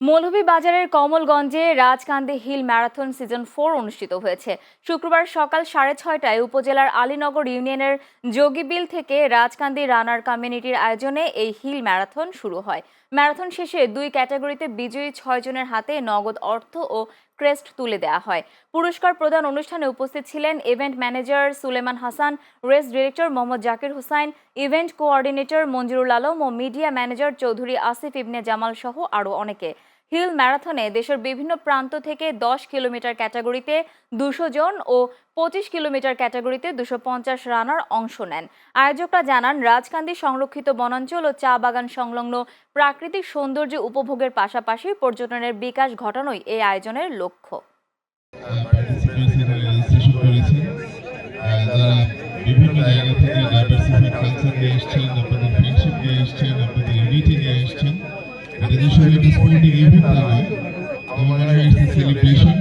মৌলভীবাজারের কমলগঞ্জে Rajkandi hill marathon season 4 অনুষ্ঠিত হয়েছে। শুক্রবার সকাল 6:30টায় উপজেলার আলীনগর ইউনিয়নের যোগীবিল থেকে রাজকান্দি রানার কমিউনিটির আয়োজনে এই হিল ম্যারাথন শুরু হয়। ম্যারাথন শেষে 2 ক্যাটাগরিতে বিজয়ী 6 জনের হাতে নগদ অর্থ ও ক্রেস্ট তুলে দেওয়া হয়। পুরস্কার প্রদান অনুষ্ঠানে উপস্থিত ছিলেন event manager Suleman Hasan, race director Mohammad Zakir Hossain, event coordinator Manjurul Alam ও মিডিয়া ম্যানেজার চৌধুরী আসিফ ইবনে জামাল সহ আরও অনেকে। হিল ম্যারাথনে দেশের বিভিন্ন প্রান্ত থেকে 10 কিলোমিটার ক্যাটাগরিতে 200 জন ও 25 কিলোমিটার ক্যাটাগরিতে 250 রানার অংশ নেন। আয়োজকরা জানান, রাজকান্দি সংরক্ষিত বনাঞ্চল ও চা বাগান সংলগ্ন প্রাকৃতিক সৌন্দর্য উপভোগের পাশাপাশি পর্যটনের বিকাশ ঘটানোই এই আয়োজনের লক্ষ্য। বিভিন্ন জায়গা থেকে ডাইভার্সিফাইড কালচার নিয়ে এসেছেন, আপনাদের ফ্রেন্ডশিপ নিয়ে এসেছেন, আপনাদের ইউনিটি নিয়ে এসেছেন। এটা যে শুধু একটা স্পোর্টিং ইভেন্ট নয়, আমার মনে হয় ইটস এ সেলিব্রেশন।